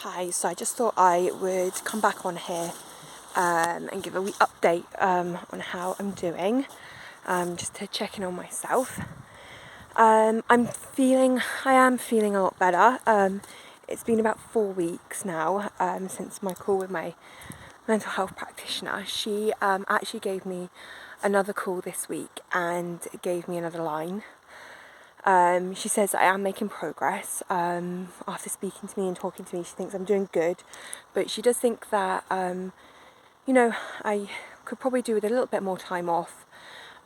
Hi, so I just thought I would come back on here and give a wee update on how I'm doing, just to check in on myself. I am feeling a lot better. It's been about 4 weeks now since my call with my mental health practitioner. She actually gave me another call this week and gave me another line. She says I am making progress. After speaking to me and talking to me, she thinks I'm doing good, but she does think that I could probably do with a little bit more time off,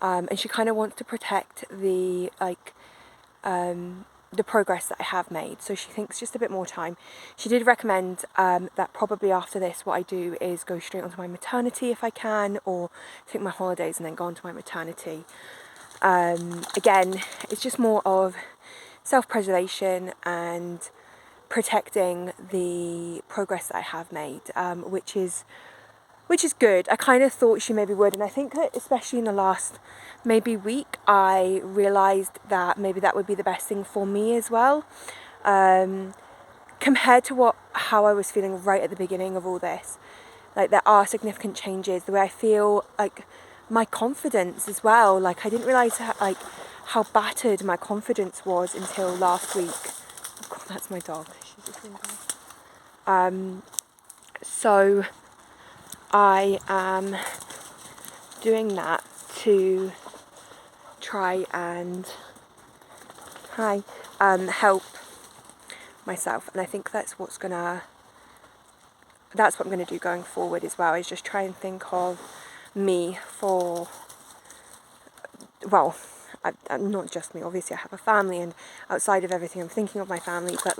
and she kind of wants to protect the progress that I have made, so she thinks just a bit more time. She did recommend that probably after this what I do is go straight onto my maternity if I can, or take my holidays and then go onto my maternity. Again, it's just more of self-preservation and protecting the progress that I have made, which is good. I kind of thought she maybe would, and I think that especially in the last maybe week, I realised that maybe that would be the best thing for me as well, compared to how I was feeling right at the beginning of all this. Like, there are significant changes, the way I feel, like my confidence as well. Like, I didn't realise how battered my confidence was until last week. Oh God, that's my dog. She's just in there. So I am doing that to try and help myself, and I think that's what I'm going to do going forward as well, is just try and think of me for, well, not just me, obviously I have a family, and outside of everything I'm thinking of my family, but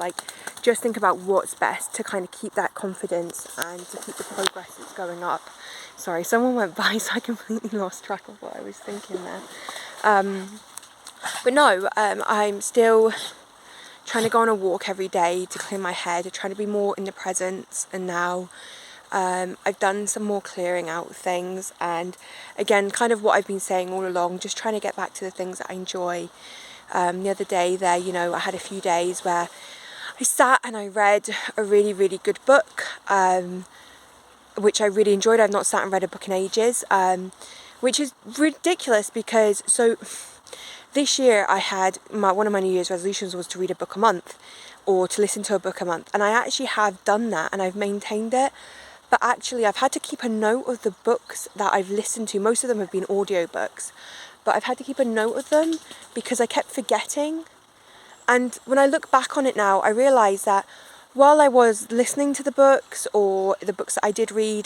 just think about what's best to kind of keep that confidence and to keep the progress that's going up. Sorry, someone went by, so I completely lost track of what I was thinking there. But no, I'm still trying to go on a walk every day to clear my head, trying to be more in the present and now. I've done some more clearing out things, and again, kind of what I've been saying all along, just trying to get back to the things that I enjoy. The other day there, I had a few days where I sat and I read a really, really good book, which I really enjoyed. I've not sat and read a book in ages, which is ridiculous because, so this year I had, one of my New Year's resolutions was to read a book a month, or to listen to a book a month, and I actually have done that and I've maintained it. But actually I've had to keep a note of the books that I've listened to. Most of them have been audiobooks, but I've had to keep a note of them because I kept forgetting. And when I look back on it now, I realise that while I was listening to the books, or the books that I did read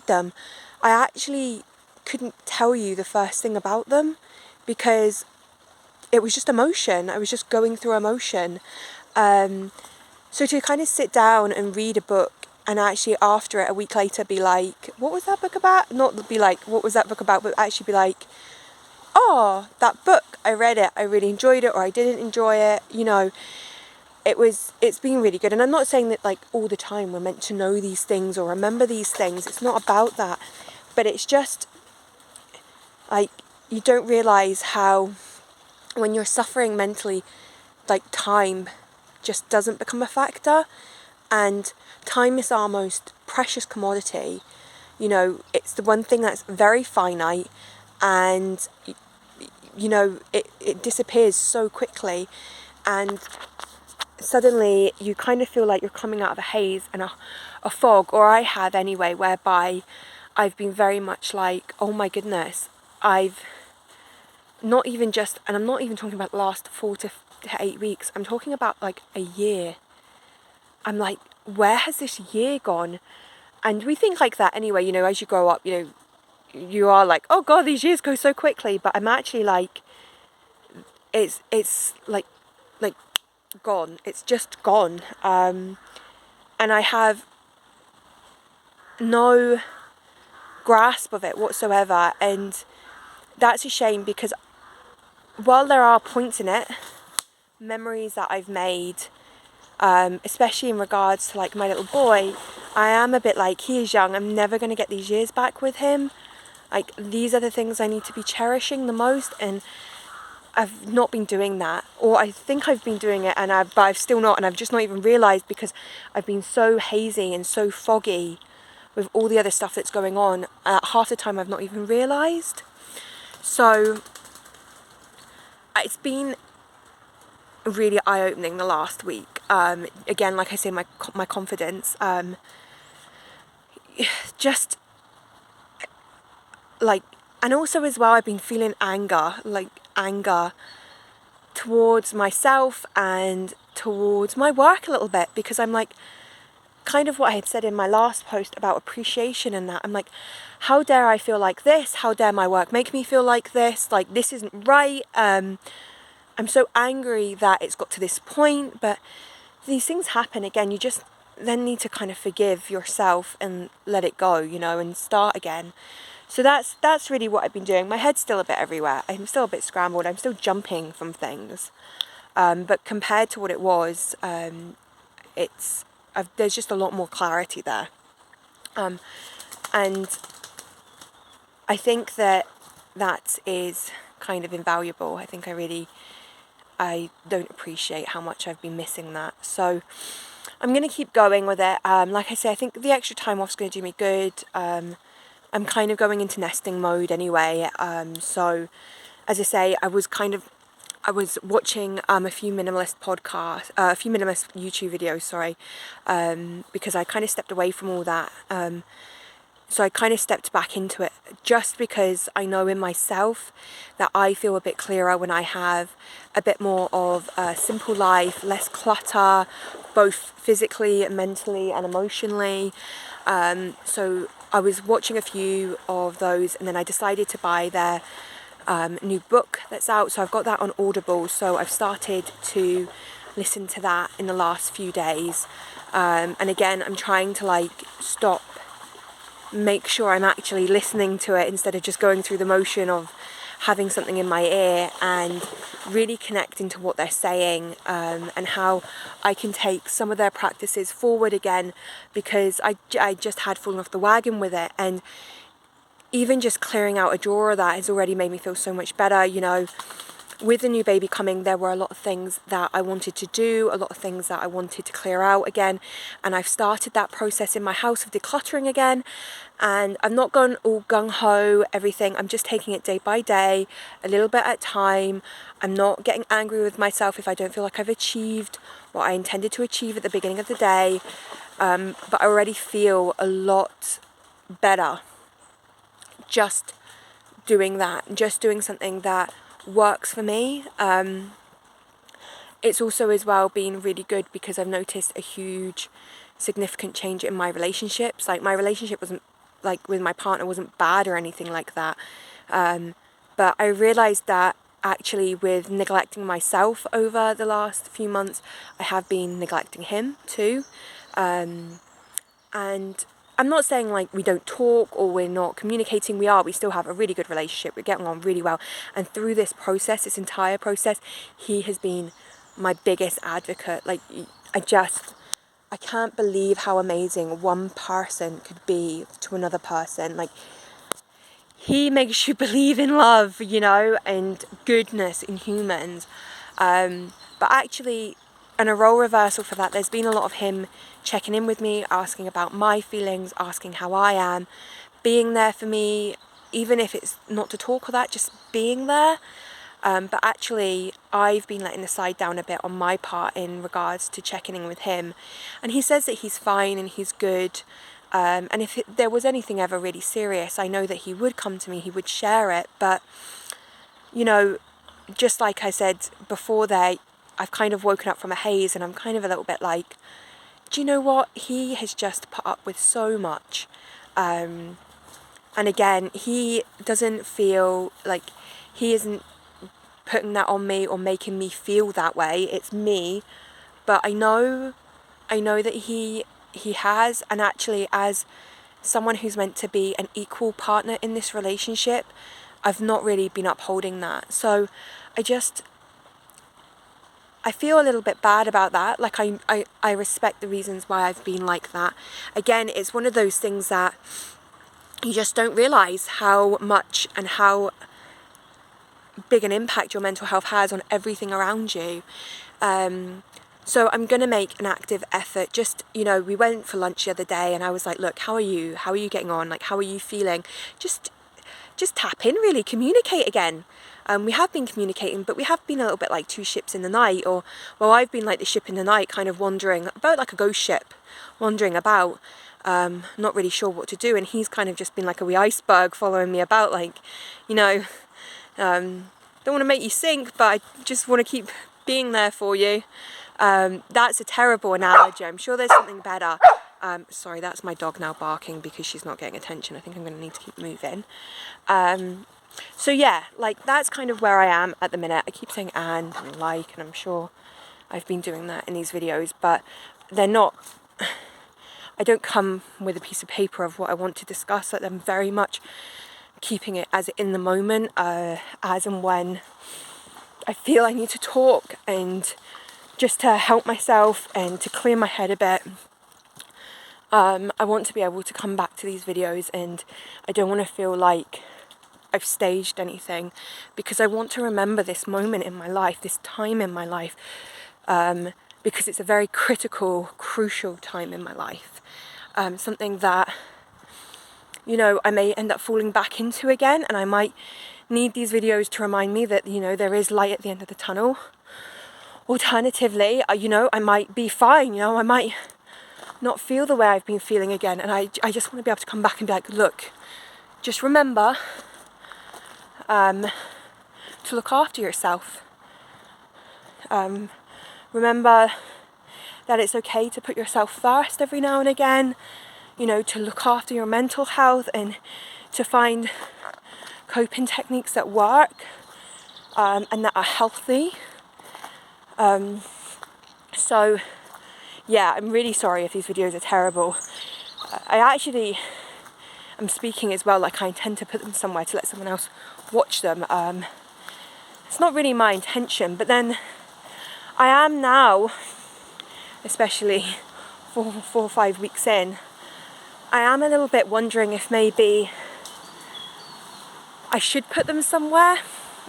them, I actually couldn't tell you the first thing about them because it was just emotion. I was just going through emotion. So to kind of sit down and read a book, and actually after it, a week later, be like, what was that book about? Not be like, what was that book about? But actually be like, oh, that book, I read it, I really enjoyed it, or I didn't enjoy it. It's been really good. And I'm not saying that all the time we're meant to know these things or remember these things. It's not about that. But it's just you don't realise how, when you're suffering mentally, time just doesn't become a factor. And time is our most precious commodity. It's the one thing that's very finite, and it disappears so quickly, and suddenly you kind of feel like you're coming out of a haze and a fog, or I have anyway, whereby I've been very much like, oh my goodness, I've not even just, and I'm not even talking about the last 4 to 8 weeks, I'm talking about a year. I'm like, where has this year gone? And we think like that anyway, as you grow up, you are like, oh God, these years go so quickly. But I'm actually it's gone. It's just gone. And I have no grasp of it whatsoever. And that's a shame, because while there are points in it, memories that I've made, especially in regards to my little boy, I am a bit like, he is young, I'm never going to get these years back with him. These are the things I need to be cherishing the most, and I've not been doing that, or I think I've been doing it, but I've still not, and I've just not even realised because I've been so hazy and so foggy with all the other stuff that's going on. Half the time I've not even realised. So it's been really eye-opening the last week. Again, like I say, my confidence, just like, and also as well, I've been feeling anger towards myself and towards my work a little bit, because I'm like, kind of what I had said in my last post about appreciation and that, I'm like, how dare I feel like this? How dare my work make me feel like this? Like, this isn't right. I'm so angry that it's got to this point, but these things happen again. You just then need to kind of forgive yourself and let it go, and start again. So that's really what I've been doing. My head's still a bit everywhere. I'm still a bit scrambled. I'm still jumping from things. But compared to what it was, there's just a lot more clarity there. And I think that is kind of invaluable. I think I don't appreciate how much I've been missing that. So I'm going to keep going with it. Like I say, I think the extra time off's going to do me good. I'm kind of going into nesting mode anyway. So as I say, I was watching a few minimalist YouTube videos, because I kind of stepped away from all that. So I kind of stepped back into it just because I know in myself that I feel a bit clearer when I have a bit more of a simple life, less clutter, both physically, mentally and emotionally. So I was watching a few of those, and then I decided to buy their new book that's out. So I've got that on Audible. So I've started to listen to that in the last few days. And again, I'm trying to make sure I'm actually listening to it instead of just going through the motion of having something in my ear, and really connecting to what they're saying, and how I can take some of their practices forward again, because I just had fallen off the wagon with it. And even just clearing out a drawer of that has already made me feel so much better. With the new baby coming, there were a lot of things that I wanted to do, a lot of things that I wanted to clear out again, and I've started that process in my house of decluttering again. And I've not gone all gung-ho, everything. I'm just taking it day by day, a little bit at a time. I'm not getting angry with myself if I don't feel like I've achieved what I intended to achieve at the beginning of the day, but I already feel a lot better just doing that, just doing something that works for me. It's also as well been really good because I've noticed a huge significant change in my relationships. Like, my relationship wasn't, with my partner, wasn't bad or anything like that, but I realized that actually with neglecting myself over the last few months, I have been neglecting him too. And I'm not saying we don't talk or we're not communicating. We still have a really good relationship. We're getting on really well. And through this entire process, he has been my biggest advocate. I can't believe how amazing one person could be to another person. He makes you believe in love, and goodness in humans. But actually, and a role reversal for that, there's been a lot of him checking in with me, asking about my feelings, asking how I am, being there for me, even if it's not to talk or that, just being there. But actually, I've been letting the side down a bit on my part in regards to checking in with him. And he says that he's fine and he's good. And if there was anything ever really serious, I know that he would come to me, he would share it. But, just like I said before there, I've kind of woken up from a haze, and I'm kind of a little bit like, do you know what? He has just put up with so much. And again, he doesn't feel like he isn't putting that on me or making me feel that way. It's me. But I know that he has, and actually as someone who's meant to be an equal partner in this relationship, I've not really been upholding that. So I feel a little bit bad about that. I respect the reasons why I've been like that. Again, it's one of those things that you just don't realise how much and how big an impact your mental health has on everything around you. So I'm going to make an active effort. Just, you know, we went for lunch the other day and I was like, look, how are you? How are you getting on? Like, how are you feeling? Just tap in, really, communicate again. We have been communicating, but we have been a little bit like two ships in the night, or, well, I've been like the ship in the night, kind of wandering about like a ghost ship, wandering about, not really sure what to do. And he's kind of just been like a wee iceberg following me about, like, you know, don't want to make you sink, but I just want to keep being there for you. That's a terrible analogy. I'm sure there's something better. Sorry, that's my dog now barking because she's not getting attention. I think I'm going to need to keep moving. So yeah, like, that's kind of where I am at the minute. I keep saying and like, and I'm sure I've been doing that in these videos, but they're not, I don't come with a piece of paper of what I want to discuss. Like, I'm very much keeping it as in the moment, as and when I feel I need to talk, and just to help myself and to clear my head a bit. I want to be able to come back to these videos, and I don't want to feel like I've staged anything, because I want to remember this moment in my life, this time in my life, because it's a very critical, crucial time in my life. Something that, you know, I may end up falling back into again, and I might need these videos to remind me that, you know, there is light at the end of the tunnel. Alternatively, you know, I might be fine, you know, I might not feel the way I've been feeling again, and I just want to be able to come back and be like, look, just remember to look after yourself. Remember that it's okay to put yourself first every now and again, you know, to look after your mental health and to find coping techniques that work, and that are healthy. So yeah, I'm really sorry if these videos are terrible. I actually am speaking as well, like I intend to put them somewhere to let someone else watch them. It's not really my intention, but then I am now, especially 4 or 5 weeks in, I am a little bit wondering if maybe I should put them somewhere.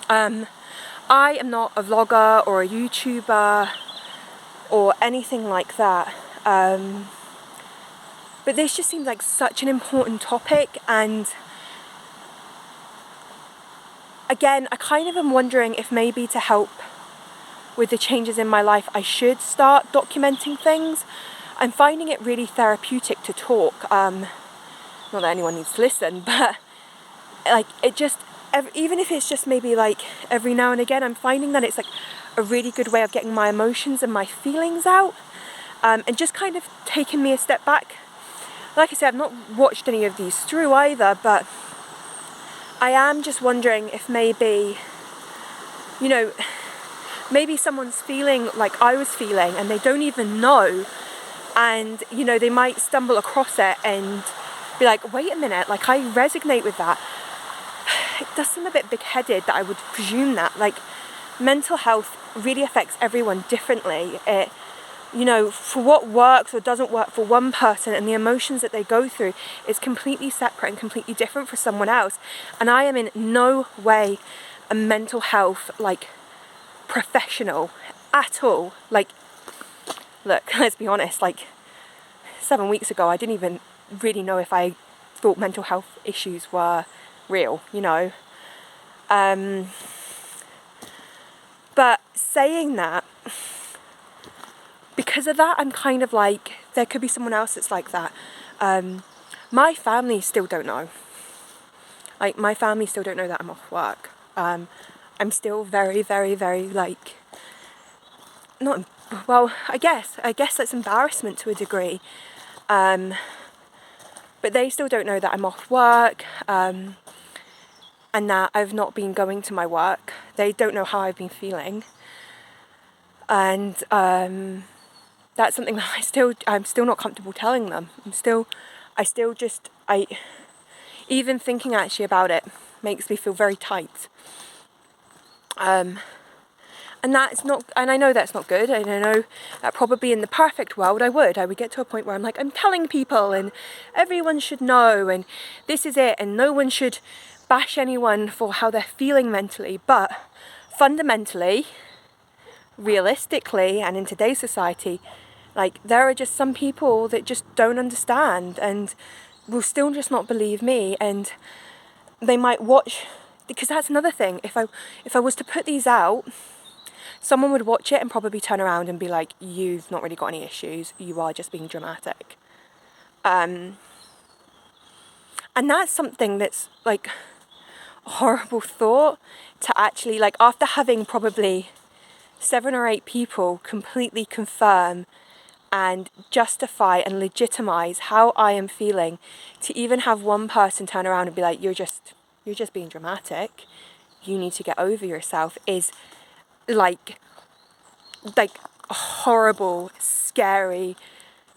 I am not a vlogger or a YouTuber or anything like that, but this just seems like such an important topic, and again, I kind of am wondering if maybe to help with the changes in my life I should start documenting things. I'm finding it really therapeutic to talk, not that anyone needs to listen, but like, it just, even if it's just maybe like every now and again, I'm finding that it's like a really good way of getting my emotions and my feelings out, and just kind of taking me a step back. Like I said, I've not watched any of these through either, but I am just wondering if maybe, you know, maybe someone's feeling like I was feeling and they don't even know, and, you know, they might stumble across it and be like, wait a minute, like, I resonate with that. It does seem a bit big-headed that I would presume that. Like, mental health really affects everyone differently. It, you know, for what works or doesn't work for one person and the emotions that they go through is completely separate and completely different for someone else. And I am in no way a mental health, like, professional at all. Like, look, let's be honest, like, 7 weeks ago I didn't even really know if I thought mental health issues were real, you know. But saying that, because of that, I'm kind of like, there could be someone else that's like that. My family still don't know. Like, my family still don't know that I'm off work. I'm still very, very, very, like, not, well, I guess that's embarrassment to a degree. But they still don't know that I'm off work, and that I've not been going to my work. They don't know how I've been feeling. And that's something that I'm still not comfortable telling them. Even thinking actually about it makes me feel very tight. And And that's not, and I know that's not good, and I know that probably in the perfect world I would get to a point where I'm like, I'm telling people and everyone should know and this is it, and no one should bash anyone for how they're feeling mentally. But fundamentally, realistically, and in today's society, like, there are just some people that just don't understand and will still just not believe me, and they might watch, because that's another thing, if I was to put these out, someone would watch it and probably turn around and be like, you've not really got any issues, you are just being dramatic. And that's something that's like a horrible thought to actually, like, after having probably 7 or 8 people completely confirm and justify and legitimize how I am feeling, to even have one person turn around and be like, you're just being dramatic, you need to get over yourself, is like a horrible, scary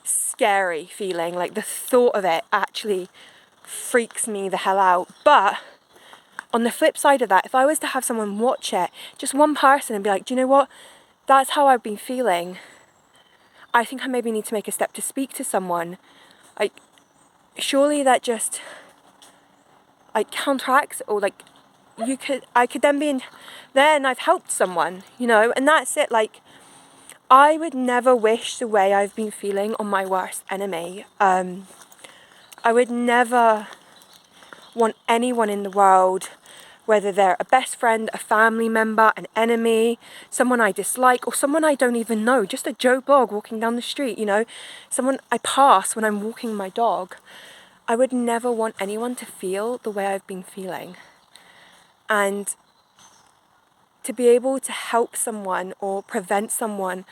feeling. Like, the thought of it actually freaks me the hell out. But on the flip side of that, if I was to have someone watch it, just one person, and be like, do you know what, that's how I've been feeling, I think I maybe need to make a step to speak to someone, like, surely that just like counteracts, or like, I could then be in, then I've helped someone, you know, and that's it. Like, I would never wish the way I've been feeling on my worst enemy. I would never want anyone in the world, whether they're a best friend, a family member, an enemy, someone I dislike, or someone I don't even know, just a Joe Blog walking down the street, you know, someone I pass when I'm walking my dog. I would never want anyone to feel the way I've been feeling. And to be able to help someone or prevent someone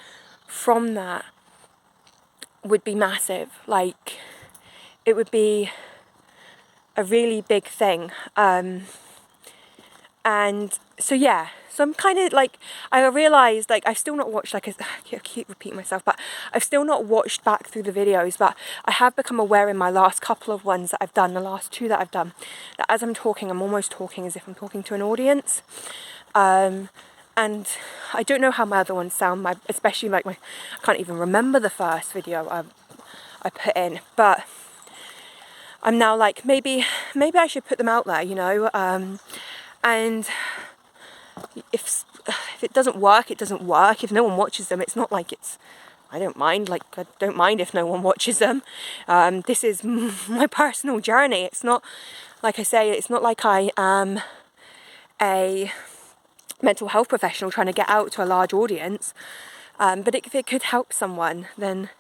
from that would be massive. Like, it would be a really big thing. And so, yeah, so I'm kind of like, I realised, like, I've still not watched, like, I keep repeating myself, but I've still not watched back through the videos, but I have become aware in my last couple of ones that I've done, the last 2 that I've done, that as I'm talking, I'm almost talking as if I'm talking to an audience. And I don't know how my other ones sound, especially like I can't even remember the first video I put in, but I'm now like, maybe I should put them out there, you know, and if it doesn't work, it doesn't work. If no one watches them, it's not like I don't mind. Like, I don't mind if no one watches them. This is my personal journey. It's not, like I say, it's not like I am a mental health professional trying to get out to a large audience. But if it could help someone, then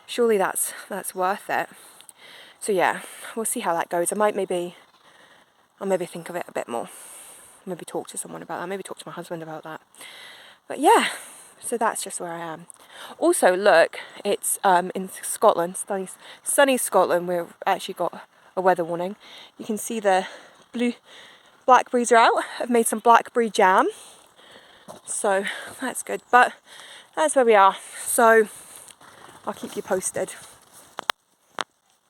surely that's worth it. So yeah, we'll see how that goes. I'll maybe think of it a bit more. Maybe talk to someone about that. Maybe talk to my husband about that. But yeah, so that's just where I am. Also, look, it's in Scotland, sunny Scotland. We've actually got a weather warning. You can see the blackberries are out. I've made some blackberry jam, so that's good. But that's where we are. So I'll keep you posted.